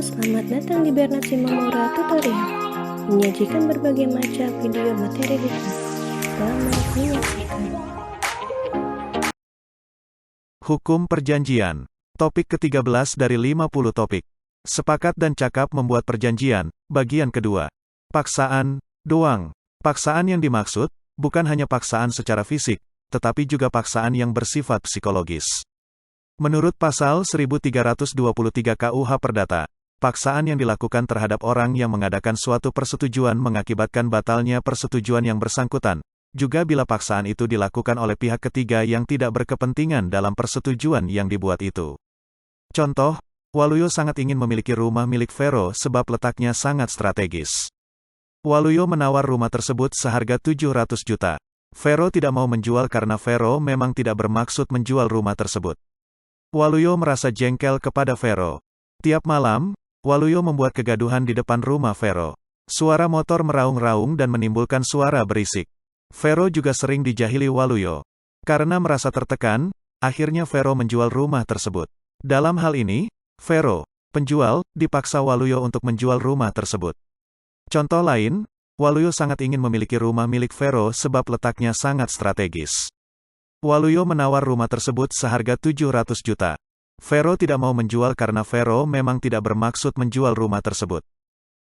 selamat datang di Bernard Simamura Tutorial. Menyajikan berbagai macam video materi hukum. Selamat menyaksikan. Hukum perjanjian. Topik ke-13 dari 50 topik. Sepakat dan cakap membuat perjanjian, bagian kedua. Paksaan, doang. Paksaan yang dimaksud, bukan hanya paksaan secara fisik, tetapi juga paksaan yang bersifat psikologis. Menurut pasal 1323 KUH Perdata, paksaan yang dilakukan terhadap orang yang mengadakan suatu persetujuan mengakibatkan batalnya persetujuan yang bersangkutan, juga bila paksaan itu dilakukan oleh pihak ketiga yang tidak berkepentingan dalam persetujuan yang dibuat itu. Contoh, Waluyo sangat ingin memiliki rumah milik Vero sebab letaknya sangat strategis. Waluyo menawar rumah tersebut seharga 700 juta. Vero tidak mau menjual karena Vero memang tidak bermaksud menjual rumah tersebut. Waluyo merasa jengkel kepada Vero. Tiap malam, Waluyo membuat kegaduhan di depan rumah Vero. Suara motor meraung-raung dan menimbulkan suara berisik. Vero juga sering dijahili Waluyo. Karena merasa tertekan, akhirnya Vero menjual rumah tersebut. Dalam hal ini, Vero, penjual, dipaksa Waluyo untuk menjual rumah tersebut. Contoh lain, Waluyo sangat ingin memiliki rumah milik Vero sebab letaknya sangat strategis. Waluyo menawar rumah tersebut seharga 700 juta. Vero tidak mau menjual karena Vero memang tidak bermaksud menjual rumah tersebut.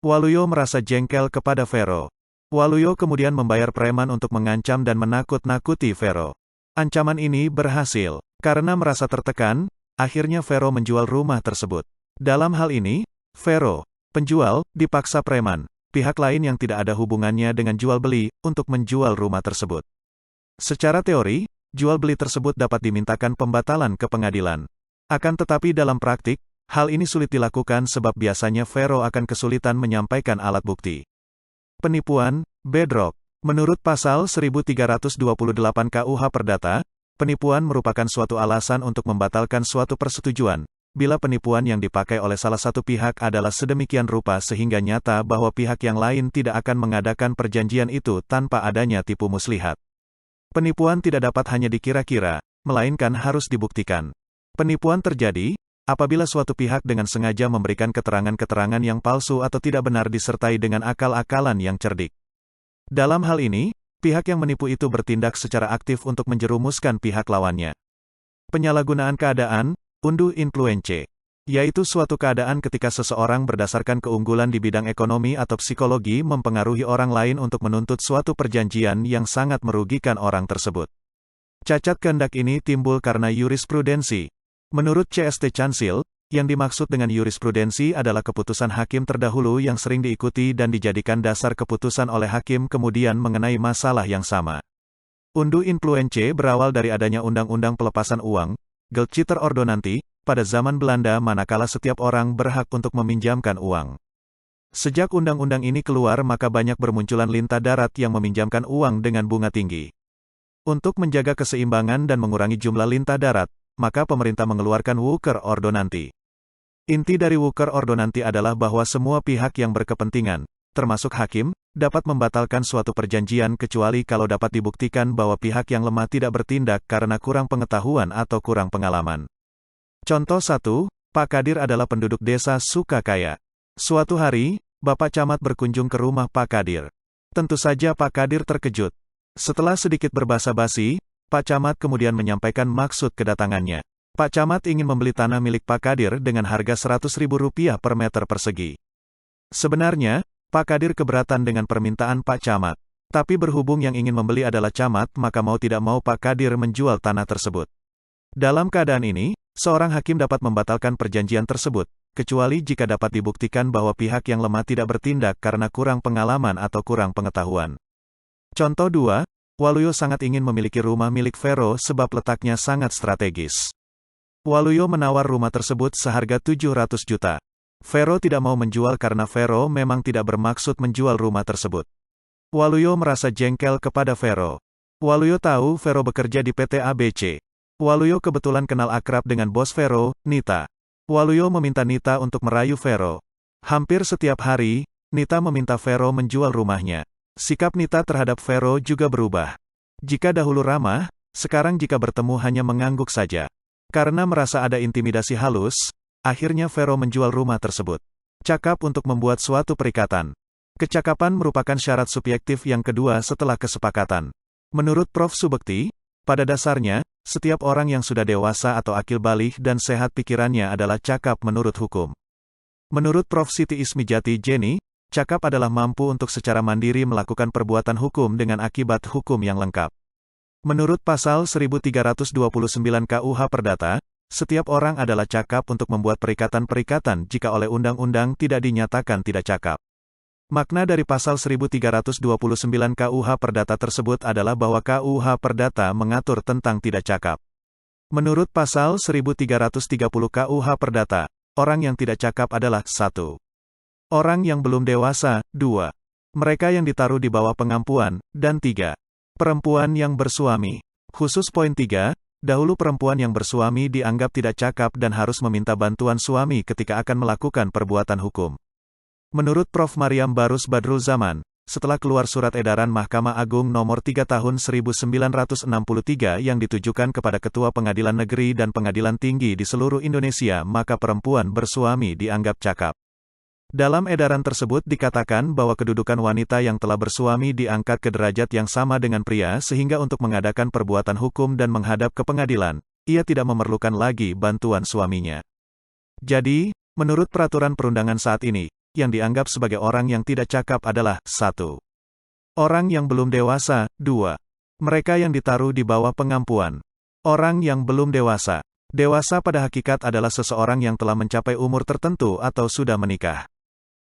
Waluyo merasa jengkel kepada Vero. Waluyo kemudian membayar preman untuk mengancam dan menakut-nakuti Vero. Ancaman ini berhasil. Karena merasa tertekan, akhirnya Vero menjual rumah tersebut. Dalam hal ini, Vero, penjual, dipaksa preman, pihak lain yang tidak ada hubungannya dengan jual beli, untuk menjual rumah tersebut. Secara teori, jual beli tersebut dapat dimintakan pembatalan ke pengadilan. Akan tetapi dalam praktik, hal ini sulit dilakukan sebab biasanya Vero akan kesulitan menyampaikan alat bukti. Penipuan, bedrock. Menurut pasal 1328 KUH Perdata, penipuan merupakan suatu alasan untuk membatalkan suatu persetujuan, bila penipuan yang dipakai oleh salah satu pihak adalah sedemikian rupa sehingga nyata bahwa pihak yang lain tidak akan mengadakan perjanjian itu tanpa adanya tipu muslihat. Penipuan tidak dapat hanya dikira-kira, melainkan harus dibuktikan. Penipuan terjadi apabila suatu pihak dengan sengaja memberikan keterangan-keterangan yang palsu atau tidak benar disertai dengan akal-akalan yang cerdik. Dalam hal ini, pihak yang menipu itu bertindak secara aktif untuk menjerumuskan pihak lawannya. Penyalahgunaan keadaan, undue influence, yaitu suatu keadaan ketika seseorang berdasarkan keunggulan di bidang ekonomi atau psikologi mempengaruhi orang lain untuk menuntut suatu perjanjian yang sangat merugikan orang tersebut. Cacat kehendak ini timbul karena jurisprudensi. Menurut C.S.T. Churchill, yang dimaksud dengan jurisprudensi adalah keputusan hakim terdahulu yang sering diikuti dan dijadikan dasar keputusan oleh hakim kemudian mengenai masalah yang sama. Undue influence berawal dari adanya undang-undang pelepasan uang, Geldschieterordonnantie, pada zaman Belanda manakala setiap orang berhak untuk meminjamkan uang. Sejak undang-undang ini keluar maka banyak bermunculan lintah darat yang meminjamkan uang dengan bunga tinggi. Untuk menjaga keseimbangan dan mengurangi jumlah lintah darat, maka pemerintah mengeluarkan Woekerordonnantie. Inti dari Woekerordonnantie adalah bahwa semua pihak yang berkepentingan, termasuk hakim, dapat membatalkan suatu perjanjian kecuali kalau dapat dibuktikan bahwa pihak yang lemah tidak bertindak karena kurang pengetahuan atau kurang pengalaman. Contoh 1, Pak Kadir adalah penduduk desa Sukakaya. Suatu hari, Bapak Camat berkunjung ke rumah Pak Kadir. Tentu saja Pak Kadir terkejut. Setelah sedikit berbasa-basi, Pak Camat kemudian menyampaikan maksud kedatangannya. Pak Camat ingin membeli tanah milik Pak Kadir dengan harga Rp100.000 per meter persegi. Sebenarnya, Pak Kadir keberatan dengan permintaan Pak Camat. Tapi berhubung yang ingin membeli adalah Camat maka mau tidak mau Pak Kadir menjual tanah tersebut. Dalam keadaan ini, seorang hakim dapat membatalkan perjanjian tersebut, kecuali jika dapat dibuktikan bahwa pihak yang lemah tidak bertindak karena kurang pengalaman atau kurang pengetahuan. Contoh 2, Waluyo sangat ingin memiliki rumah milik Vero sebab letaknya sangat strategis. Waluyo menawar rumah tersebut seharga 700 juta. Vero tidak mau menjual karena Vero memang tidak bermaksud menjual rumah tersebut. Waluyo merasa jengkel kepada Vero. Waluyo tahu Vero bekerja di PT ABC. Waluyo kebetulan kenal akrab dengan bos Vero, Nita. Waluyo meminta Nita untuk merayu Vero. Hampir setiap hari, Nita meminta Vero menjual rumahnya. Sikap Nita terhadap Vero juga berubah. Jika dahulu ramah, sekarang jika bertemu hanya mengangguk saja. Karena merasa ada intimidasi halus, akhirnya Vero menjual rumah tersebut. Cakap untuk membuat suatu perikatan. Kecakapan merupakan syarat subjektif yang kedua setelah kesepakatan. Menurut Prof. Subekti, pada dasarnya, setiap orang yang sudah dewasa atau akil balik dan sehat pikirannya adalah cakap menurut hukum. Menurut Prof. Siti Ismijati Jenny, cakap adalah mampu untuk secara mandiri melakukan perbuatan hukum dengan akibat hukum yang lengkap. Menurut pasal 1329 KUH Perdata, setiap orang adalah cakap untuk membuat perikatan-perikatan jika oleh undang-undang tidak dinyatakan tidak cakap. Makna dari pasal 1329 KUH Perdata tersebut adalah bahwa KUH Perdata mengatur tentang tidak cakap. Menurut pasal 1330 KUH Perdata, orang yang tidak cakap adalah 1. Orang yang belum dewasa, 2. Mereka yang ditaruh di bawah pengampuan, dan 3. Perempuan yang bersuami. Khusus poin 3, dahulu perempuan yang bersuami dianggap tidak cakap dan harus meminta bantuan suami ketika akan melakukan perbuatan hukum. Menurut Prof. Maryam Barus Badrul Zaman, setelah keluar surat edaran Mahkamah Agung nomor 3 tahun 1963 yang ditujukan kepada Ketua Pengadilan Negeri dan Pengadilan Tinggi di seluruh Indonesia, maka perempuan bersuami dianggap cakap. Dalam edaran tersebut dikatakan bahwa kedudukan wanita yang telah bersuami diangkat ke derajat yang sama dengan pria sehingga untuk mengadakan perbuatan hukum dan menghadap ke pengadilan, ia tidak memerlukan lagi bantuan suaminya. Jadi, menurut peraturan perundangan saat ini, yang dianggap sebagai orang yang tidak cakap adalah 1. Orang yang belum dewasa, 2. Mereka yang ditaruh di bawah pengampuan. Orang yang belum dewasa. Dewasa pada hakikat adalah seseorang yang telah mencapai umur tertentu atau sudah menikah.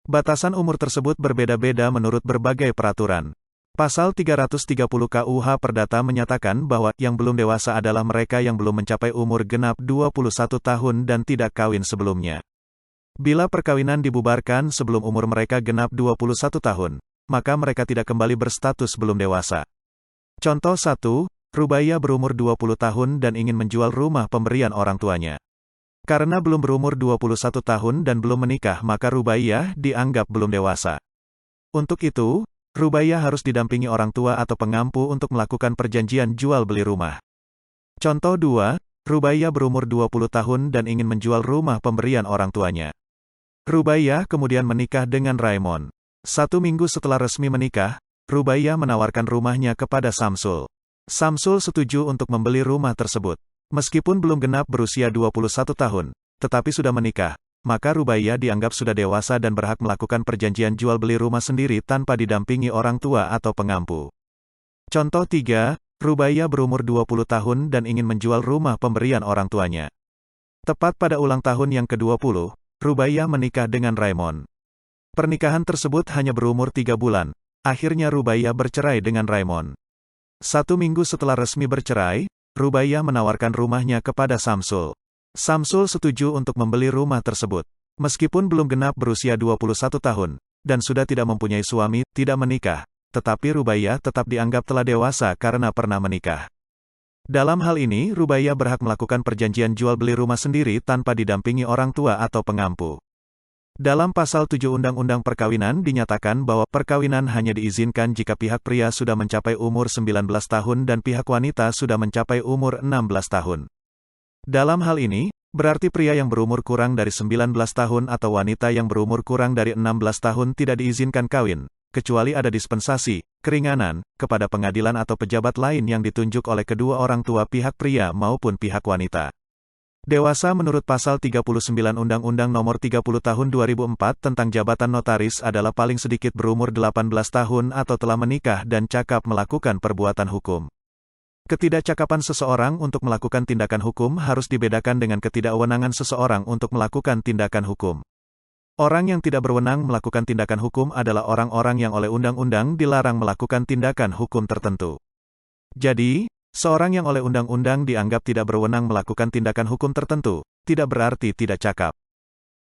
Batasan umur tersebut berbeda-beda menurut berbagai peraturan. Pasal 330 KUH Perdata menyatakan bahwa yang belum dewasa adalah mereka yang belum mencapai umur genap 21 tahun dan tidak kawin sebelumnya. Bila perkawinan dibubarkan sebelum umur mereka genap 21 tahun, maka mereka tidak kembali berstatus belum dewasa. Contoh 1, Rubaiyah berumur 20 tahun dan ingin menjual rumah pemberian orang tuanya. Karena belum berumur 21 tahun dan belum menikah, maka Rubaiyah dianggap belum dewasa. Untuk itu, Rubaiyah harus didampingi orang tua atau pengampu untuk melakukan perjanjian jual beli rumah. Contoh 2, Rubaiyah berumur 20 tahun dan ingin menjual rumah pemberian orang tuanya. Rubaiyah kemudian menikah dengan Raymond. 1 minggu setelah resmi menikah, Rubaiyah menawarkan rumahnya kepada Samsul. Samsul setuju untuk membeli rumah tersebut. Meskipun belum genap berusia 21 tahun, tetapi sudah menikah, maka Rubaiyah dianggap sudah dewasa dan berhak melakukan perjanjian jual beli rumah sendiri tanpa didampingi orang tua atau pengampu. Contoh 3, Rubaiyah berumur 20 tahun dan ingin menjual rumah pemberian orang tuanya. Tepat pada ulang tahun yang ke-20, Rubaiyah menikah dengan Raymond. Pernikahan tersebut hanya berumur 3 bulan. Akhirnya Rubaiyah bercerai dengan Raymond. 1 minggu setelah resmi bercerai, Rubaiyah menawarkan rumahnya kepada Samsul. Samsul setuju untuk membeli rumah tersebut. Meskipun belum genap berusia 21 tahun, dan sudah tidak mempunyai suami, tidak menikah, tetapi Rubaiyah tetap dianggap telah dewasa karena pernah menikah. Dalam hal ini, Rubaiyah berhak melakukan perjanjian jual beli rumah sendiri tanpa didampingi orang tua atau pengampu. Dalam pasal 7 Undang-Undang Perkawinan dinyatakan bahwa perkawinan hanya diizinkan jika pihak pria sudah mencapai umur 19 tahun dan pihak wanita sudah mencapai umur 16 tahun. Dalam hal ini, berarti pria yang berumur kurang dari 19 tahun atau wanita yang berumur kurang dari 16 tahun tidak diizinkan kawin, kecuali ada dispensasi, keringanan, kepada pengadilan atau pejabat lain yang ditunjuk oleh kedua orang tua pihak pria maupun pihak wanita. Dewasa menurut pasal 39 Undang-Undang Nomor 30 Tahun 2004 tentang jabatan notaris adalah paling sedikit berumur 18 tahun atau telah menikah dan cakap melakukan perbuatan hukum. Ketidakcakapan seseorang untuk melakukan tindakan hukum harus dibedakan dengan ketidakwenangan seseorang untuk melakukan tindakan hukum. Orang yang tidak berwenang melakukan tindakan hukum adalah orang-orang yang oleh undang-undang dilarang melakukan tindakan hukum tertentu. Jadi, seorang yang oleh undang-undang dianggap tidak berwenang melakukan tindakan hukum tertentu, tidak berarti tidak cakap.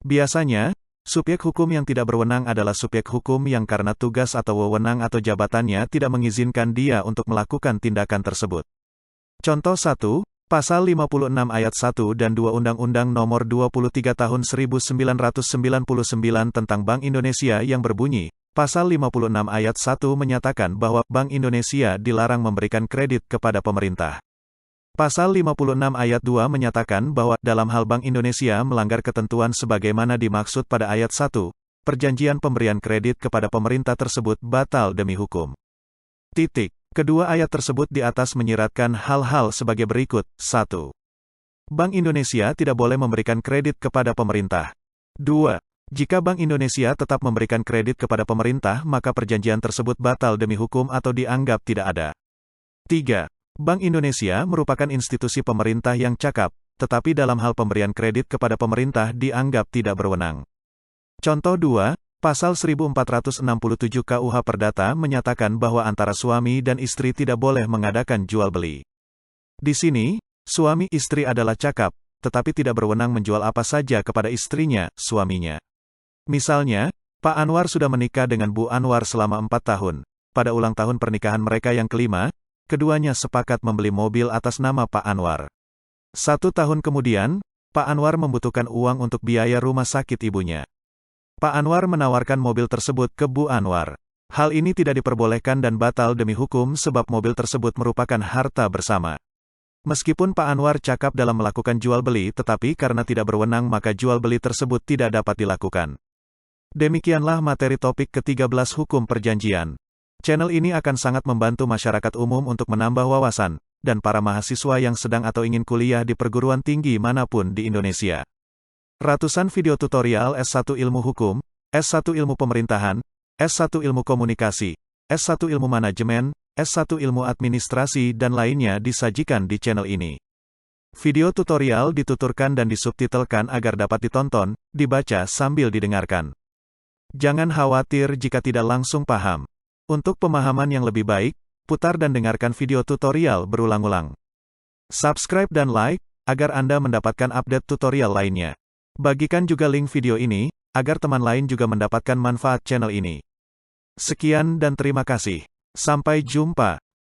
Biasanya, subjek hukum yang tidak berwenang adalah subjek hukum yang karena tugas atau wewenang atau jabatannya tidak mengizinkan dia untuk melakukan tindakan tersebut. Contoh 1, Pasal 56 ayat 1 dan 2 Undang-Undang Nomor 23 Tahun 1999 tentang Bank Indonesia yang berbunyi, Pasal 56 ayat 1 menyatakan bahwa Bank Indonesia dilarang memberikan kredit kepada pemerintah. Pasal 56 ayat 2 menyatakan bahwa, dalam hal Bank Indonesia melanggar ketentuan sebagaimana dimaksud pada ayat 1, perjanjian pemberian kredit kepada pemerintah tersebut batal demi hukum. Titik. Kedua ayat tersebut di atas menyiratkan hal-hal sebagai berikut. 1. Bank Indonesia tidak boleh memberikan kredit kepada pemerintah. 2. Jika Bank Indonesia tetap memberikan kredit kepada pemerintah, maka perjanjian tersebut batal demi hukum atau dianggap tidak ada. 3. Bank Indonesia merupakan institusi pemerintah yang cakap, tetapi dalam hal pemberian kredit kepada pemerintah dianggap tidak berwenang. Contoh 2, Pasal 1467 KUH Perdata menyatakan bahwa antara suami dan istri tidak boleh mengadakan jual beli. Di sini, suami istri adalah cakap, tetapi tidak berwenang menjual apa saja kepada istrinya, suaminya. Misalnya, Pak Anwar sudah menikah dengan Bu Anwar selama 4 tahun. Pada ulang tahun pernikahan mereka yang kelima, keduanya sepakat membeli mobil atas nama Pak Anwar. 1 tahun kemudian, Pak Anwar membutuhkan uang untuk biaya rumah sakit ibunya. Pak Anwar menawarkan mobil tersebut ke Bu Anwar. Hal ini tidak diperbolehkan dan batal demi hukum sebab mobil tersebut merupakan harta bersama. Meskipun Pak Anwar cakap dalam melakukan jual beli, tetapi karena tidak berwenang maka jual beli tersebut tidak dapat dilakukan. Demikianlah materi topik ke-13 Hukum Perjanjian. Channel ini akan sangat membantu masyarakat umum untuk menambah wawasan, dan para mahasiswa yang sedang atau ingin kuliah di perguruan tinggi manapun di Indonesia. Ratusan video tutorial S1 Ilmu Hukum, S1 Ilmu Pemerintahan, S1 Ilmu Komunikasi, S1 Ilmu Manajemen, S1 Ilmu Administrasi dan lainnya disajikan di channel ini. Video tutorial dituturkan dan disubtitelkan agar dapat ditonton, dibaca sambil didengarkan. Jangan khawatir jika tidak langsung paham. Untuk pemahaman yang lebih baik, putar dan dengarkan video tutorial berulang-ulang. Subscribe dan like, agar Anda mendapatkan update tutorial lainnya. Bagikan juga link video ini, agar teman lain juga mendapatkan manfaat channel ini. Sekian dan terima kasih. Sampai jumpa.